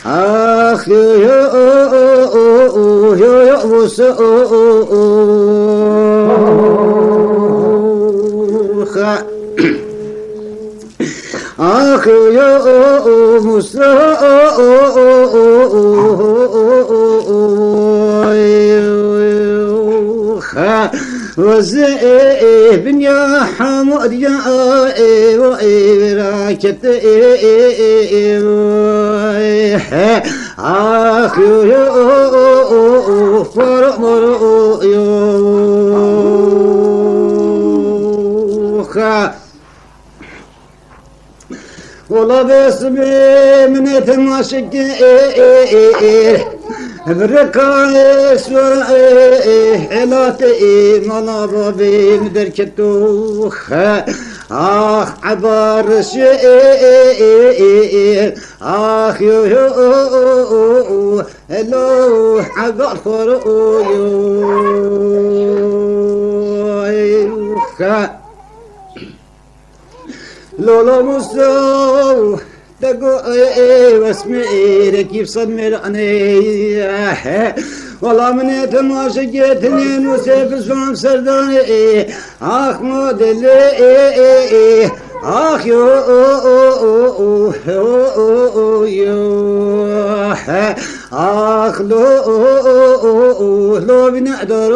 آخ يو آخ يا موسى وزيب يا حمد يا راكت آخ يا فرمر والله باسمي من تماشقير بركايس حلاتي منابي مدركتوخ آخ عبار شئير آخ يو هلو عبار خرويوخ لولا مستو تقوي واسمي كيف صدمرني والله من يتماشقيتني وسيف السوام سرداني آخ مودلي آخ يو آخ لو بنقدر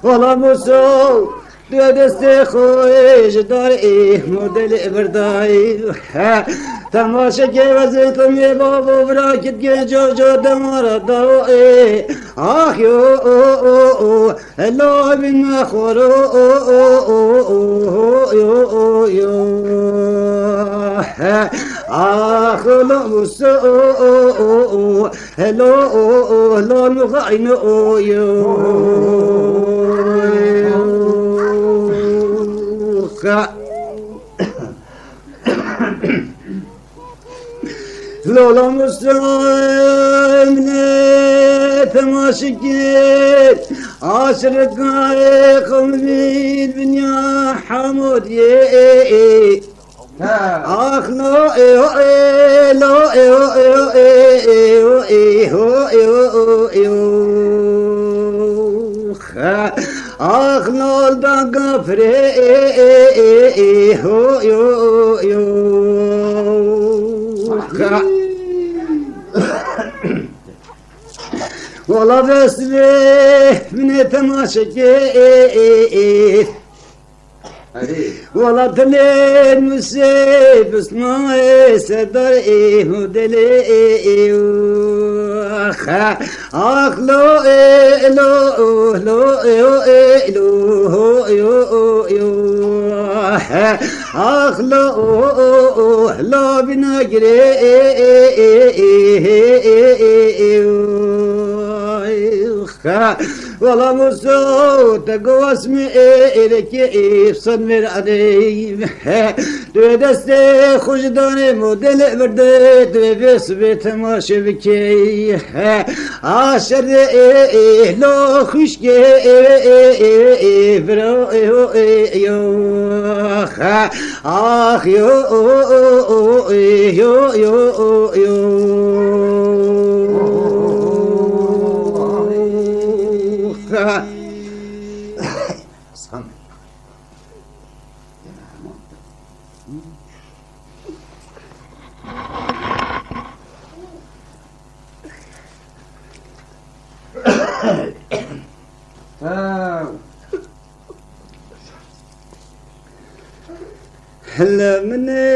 والله مستو دستي خويش داري موديل برداي تماشا كي وزيت مي بابو براكت كي جو دمار داوي آخ يو هلو بنا خورو آخ لو مسو هلو لو مغاينو لولا مسلم تماشقيت عاشر قايق من بنيا حمود آخ لو آخ نول داغا فري هو يو والله بس من تماشقيت والله تلين مسيب اسمعي سدري مدلي آخ لو آخ لو بنجري والله مسو تقوى اسمي كيف صدمر علي دستي خجداني موديل برديت بس بيت ماشي بكي عاشر لو خشكي برو آخ يو آخ لبني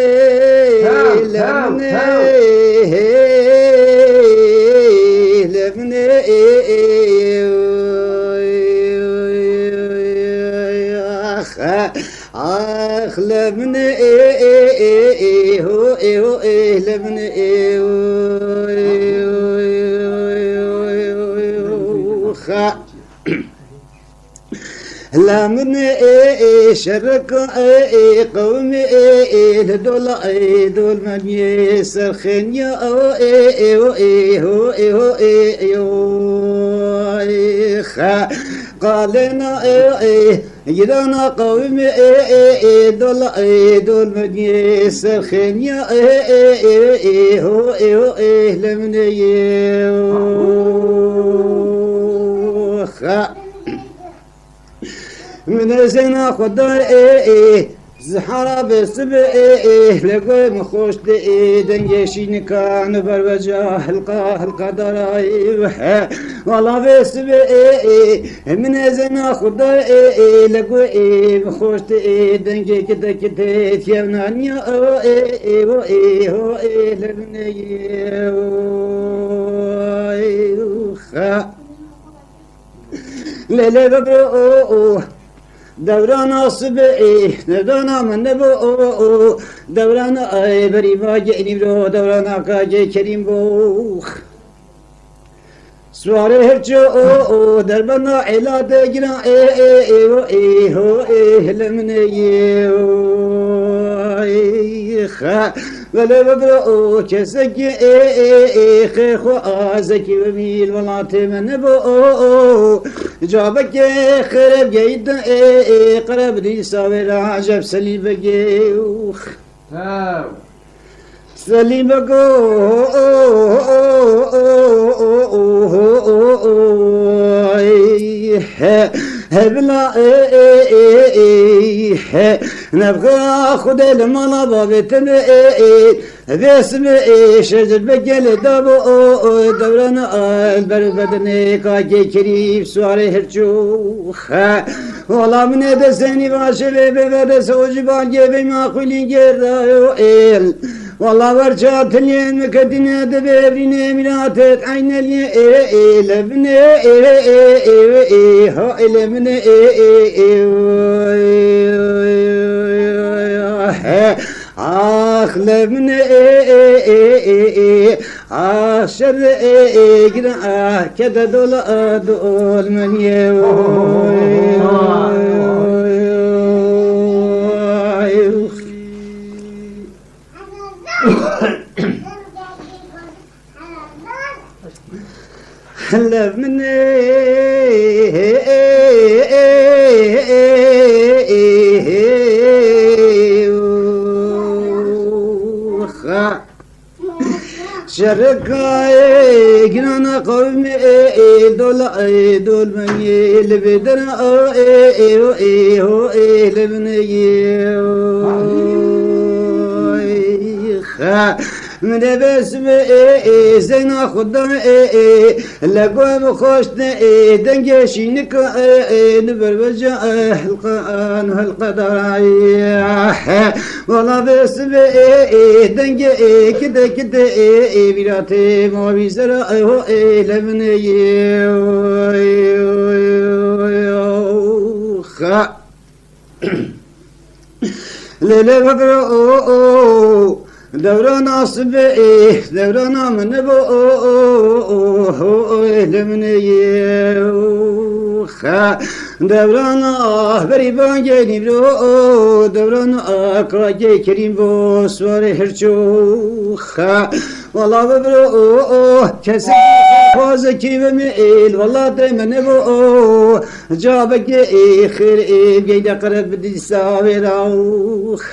لمن شرك قومي دول من يسرخن يا قالنا جدنا قوم دول دول مدي سرخين يا هو لمن من زنا خدا زحرا بسبع لقوي مخوش دنجشين كان بربجا حلقة درايب والله بسبع من زنا خدا لقوي مخوش دنجي كده كده تيمنانيا هو للي ببرو دوران صبعي دوران من نبو دوران اي بريما جئني برو دوران كاجي كريم بوخ سواري هرجو دربنا علا دجنا هو لمني خا ولا ببرو كسجي خو ازكي وميل ولاتي من نبو جابك خرب جيد قرب دي ساوي عجب سليم بجيوخ سليم بجو هبلا نبغى خد المالا بابتم باسم شجر بجل دابو دورنا البربدني كاجي كريف سواري هرچوخ والله من دسني باشي ببدس وجبان جيبي ما قولي جرايو والله ورشات الين مكدنا دبريني ملاتت عين الين لبني هو لبني آخ لبني شر قنا كذا دول من هلا مني شركاي جنانا قومي دول من يلبدنا هو لبني من بسم زينا خدام لقوم خوشنا دنجشينك نبربجا حلقان هالقدراي والله بسم دنج كده كده بيراتي ما بيزرع هو لمني ليلة بقرأ دوران صبعي دوران من بو لمني دوران بريبان جاني برو دوران كاجي كريم بو سواري هرچوخ والله ببرو كسي خوازكي بميل والله دايما نبو جابك خير بيدا قرب بدي ساوي راوخ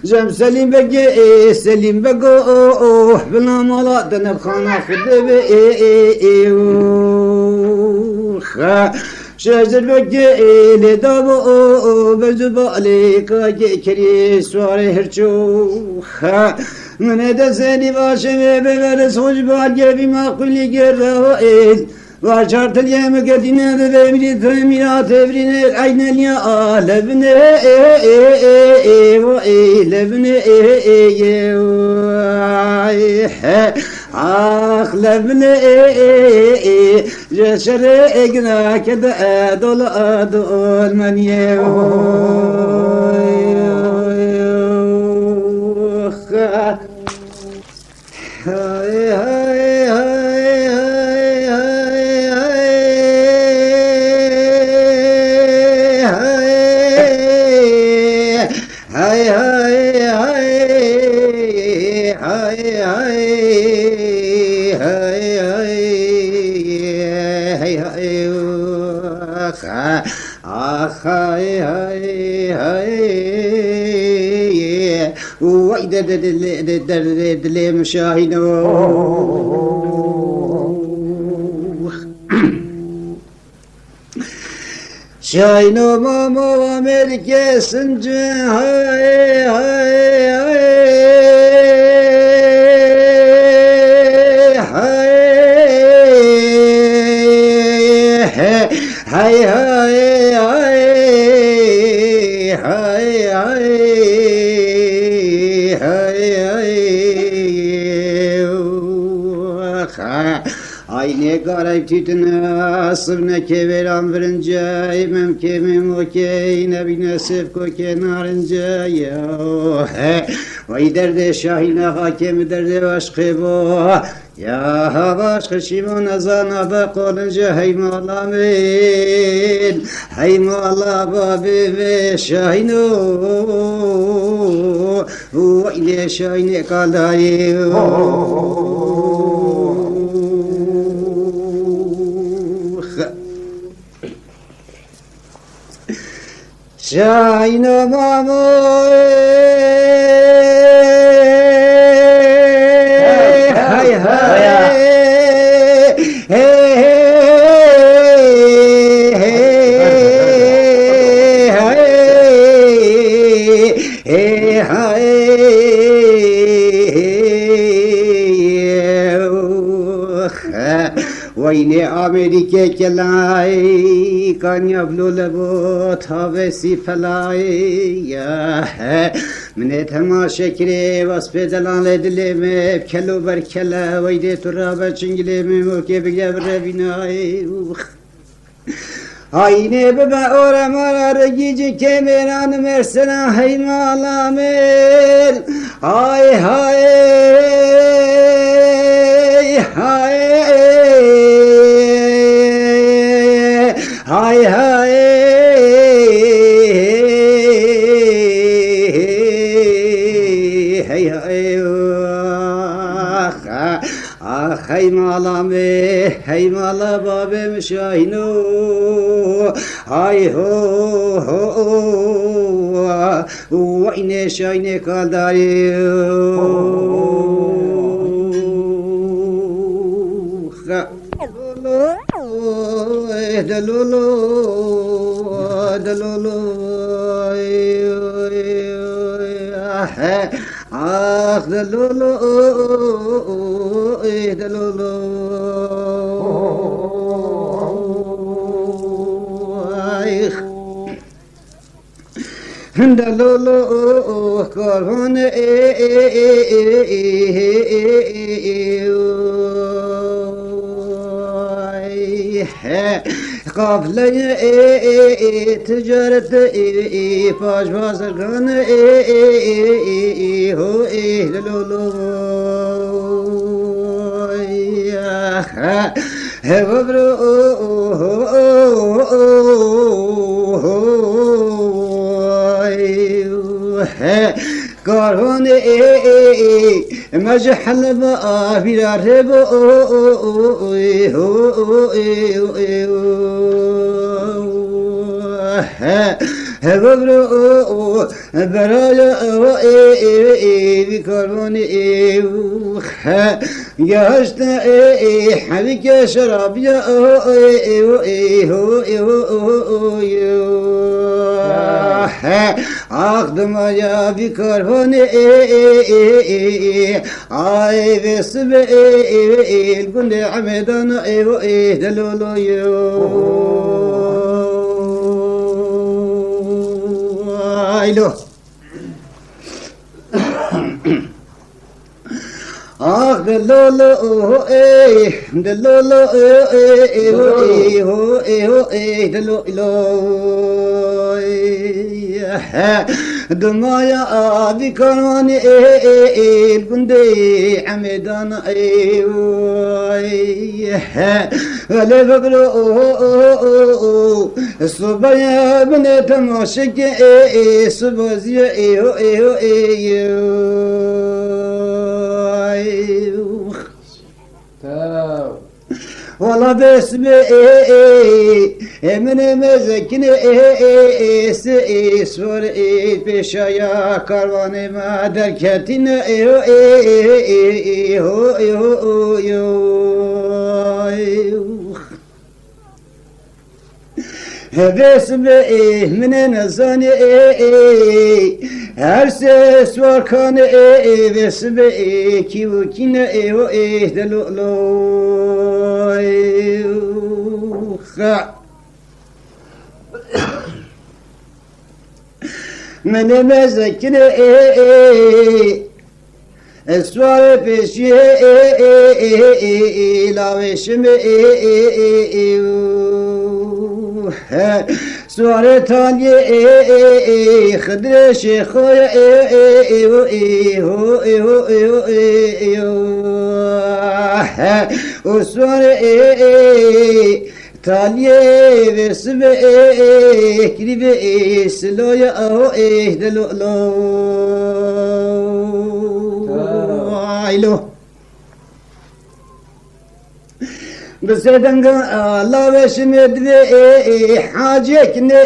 جم سليم بقي سليم بقو بلا مالا دنب خانا خدب شجر بقي لدابو بزبالي كاجي كري سواري هرچوخ من دسني باشي ببرس وجبال جبي ما قولي جرائل وشرط اليوم قدنا ببري ترمينا تبرين عين اليا لبني لبني آخ لبني جسر اقنا كده دول من هاي هاي هاي هاي وإذا دلي مشاهين شاينو ماما أمريكا سنجا هاي هاي هاي هاي هاي هاي Aynı garip tütüne asırne keveran verince imem kemim okey nebine sefko kenarınca ya vay derde şahine hakemi derde aşkı bu ya başka şimon azana bak olunca hey malamin hey mala babi ve şahino vay ne şahine kalayı Şahine mamoy hay hay وين أمريكا كلاي كان يبلو لبوت هاوسي فلاي يا من تما شكري واسبي دلان لدلي بكلو بركلا ويدي ترابا چنگلي موكي بجبر بناي Aynı bebe oramalar gici kemeran mersena heymalamel hay hay hay hay hay hey hay hay malame hey mala babem şahino hay ho ho ine şahine kadari dalolo dalolo ah dalolo dalolo dalolo korhon قافله تجارت پاش بازرگان هو دلولو هبرو کارون مجحل با بیرار با هبرو برای کارون گشت حبیک شراب یا Aklıma ya bir karvan ay vesbe günde amedana deloloyo aylo ah delolo delolo delolo دمايا أبي كانوني البندي عمدان غلي بقلو الصبايا بنت ماشك صبازيا Valla besme emine mezekine sor peşaya karvanı ma derketine Besme mine nazani her ses var kanı besme kivukine delolo Mene mezekine esvare peşi ilaveşimi Suare taliye khadre shekhoya o suare taliye vesme kribe sloya o delo aylo Bısedanga Allah ve şimedve hacek ne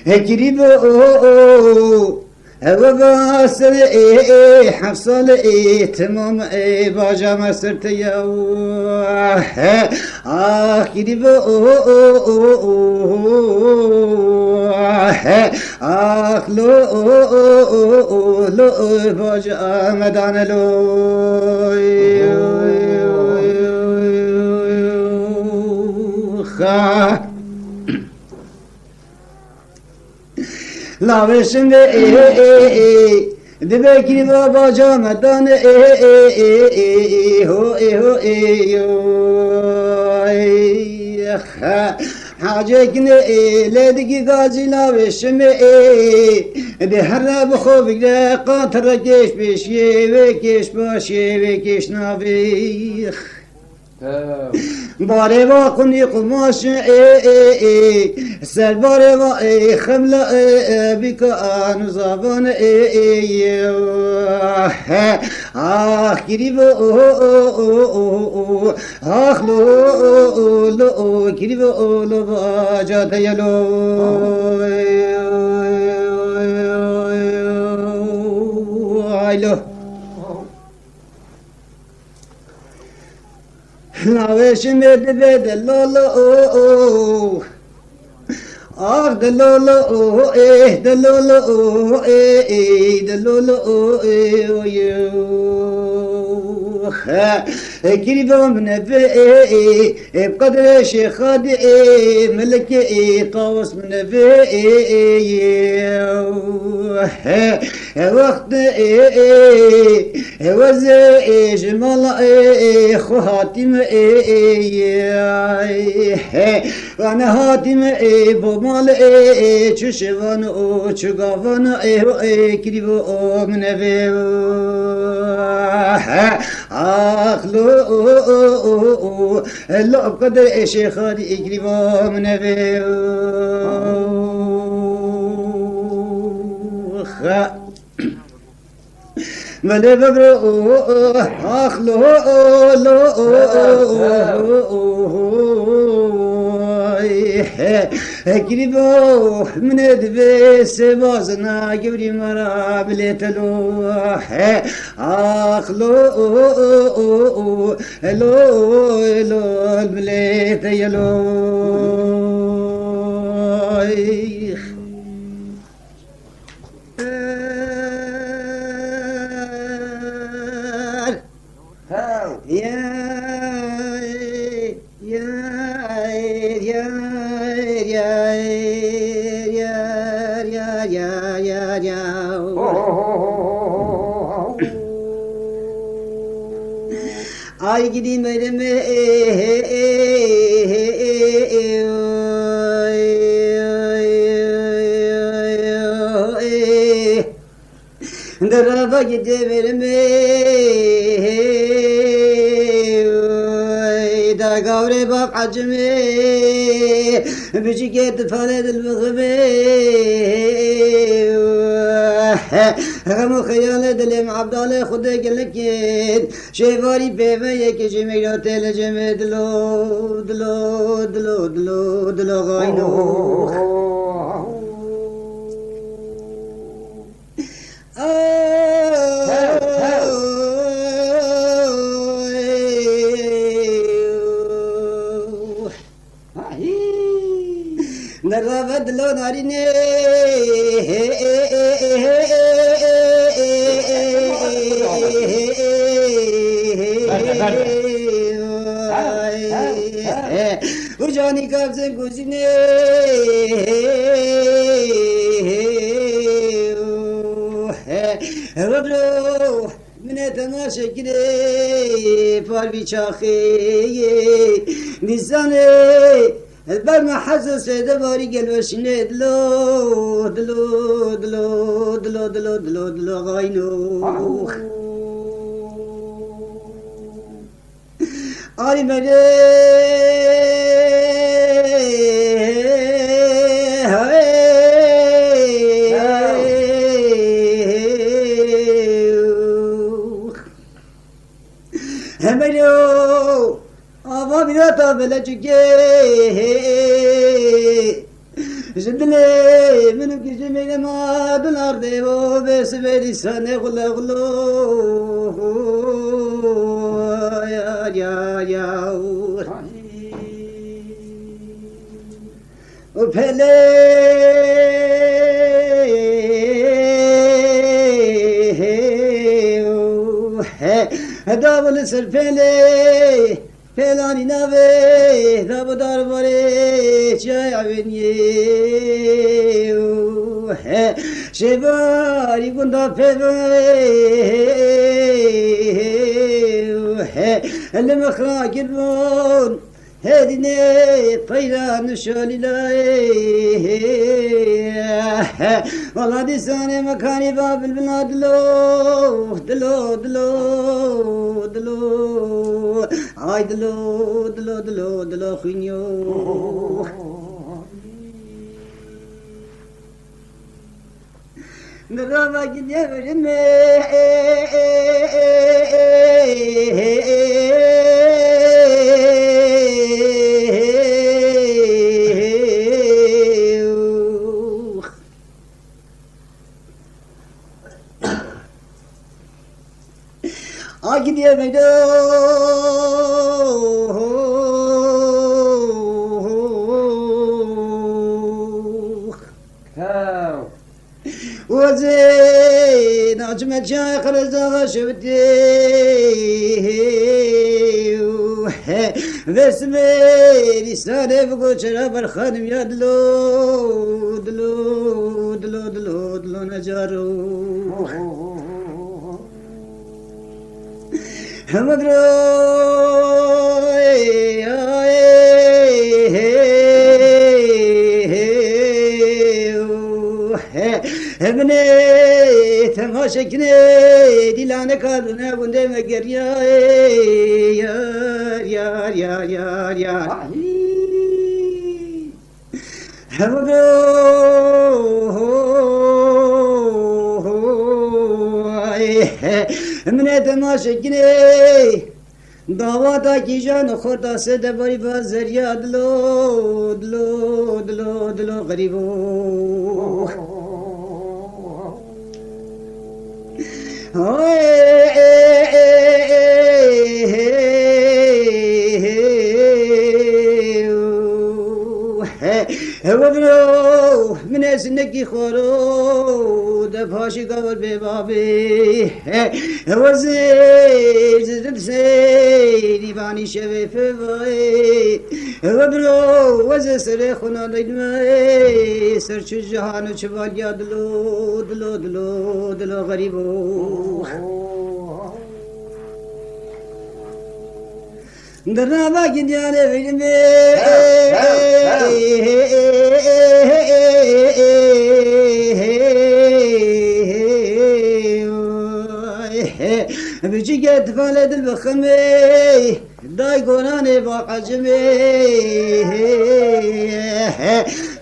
Hekribo Eve basıl hafsal tamam bacama sırtı ya Ah gidibo Ah lo bacama danelo Laveşinde Dibekli baba camadan Hacekine lediki gazi laveşimi De her bu khobigde qantara geçmiş ve geçmiş ve geçnavi Bare va kuni kumaş ser bare va khemla bika an zaban ah giribo ah lo giribo lo baca tayalo aylo Naveşim edi delolo Ah delolo delolo delolo Kiribam nebe bqadre şekhad meleke qawas nebe وقت وز جمال خاتم وانا حاتم بمال چشوان او چگاوان کریبو من اخلو لو قدر شيخاد کریبو من Mele bebro ah lo Gribo mnedve sebazna gibri mara biletelo ah lo biletelo Ay gideyim elime Darafa gideyim elime Da gavre bab acime Bücük et falet el-mıgıbe همو خیال دلم عبدال خود گلکین شیواری بیمه یکی جمیرا تل جمه دلو دلو دلو دلو دلو غاینو نرى بدلو ناريني وجاني كابزن كوزيني ربلو من تماشا كده فاربي شاخي نزاني البرمة حزة سيدة باري قلوشني دلو دلو دلو دلو دلو دلو دلو غاينو آلي ملي آبا بینا تا بلا چکه جدلی منو کشی میگه ما دلار دیو بس بیدی سانه غلا غلو یا یا یا و پله داول سر پله فلانی نوه داب دار باره چای عوینیه شباری گندا فوه المخرا گربون هدینه پیران شالی لای والله دیسانه مکانی بابل بنا دلو دلو دلو دلو آی دلو دلو دلو دلو خینیو نرا گیدی برمه gidiyor muydu? وزين أجمل شيخ رزاق شفتي بسمي لساني بقول شراب الخانم يا دلو دلو دلو دلو دلو نجارو ابني تماشكني دلانة كارنا بندي مگر يا يا يا يا يا من تماشكني دعواتا کی جان خورتا سے دبری بازریا دلو دلو دلو دلو غریبو ودلو من اسنکی خورو دفاشی قبر ببابی وزید زد سیدی بانی شوی فوای ودلو وز سر خنا نگمای سر چو جهانو چوالیا دلو دلو دلو دلو غریبو در نوا گندیانه ویلمه بچی که اتفاله دل بخمه دای گنانه با قجمه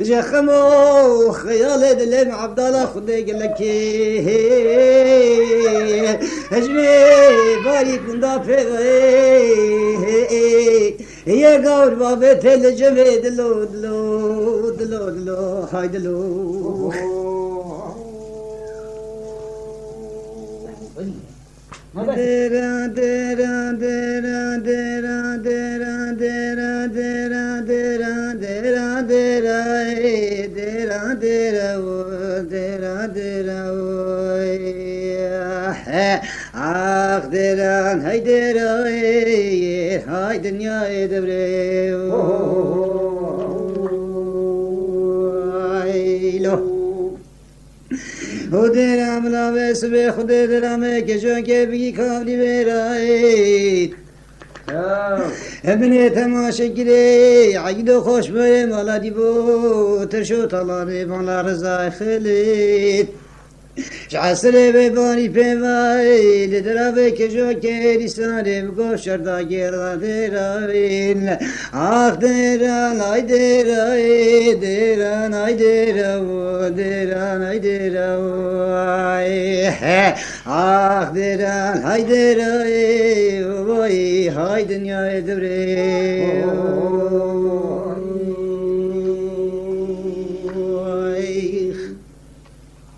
جخم و خیال دلم عبدالله خودی گلکی هجمه باری کندا پیغه یه گور بابه تل جمه دلو دلو دلو دلو های دلو Dera dera dera dera dera dera dera dera dera dera dera dera o dera dera o ah dera hay dera hay dünya edebre ay lo خودرم لابس به خود درمه که جان که بگی کابلی برای ابن تماشا گیره عید و خوش بره مالا دی بو ترشو طلانه مالا رضای خلید عصر ببانی پیوای لدرابه که جو که ریسانه بگو شردا گردا درابین آخ دران آی درای دران آی درو دران آی درای آخ دران آی درای وای های دنیای دوره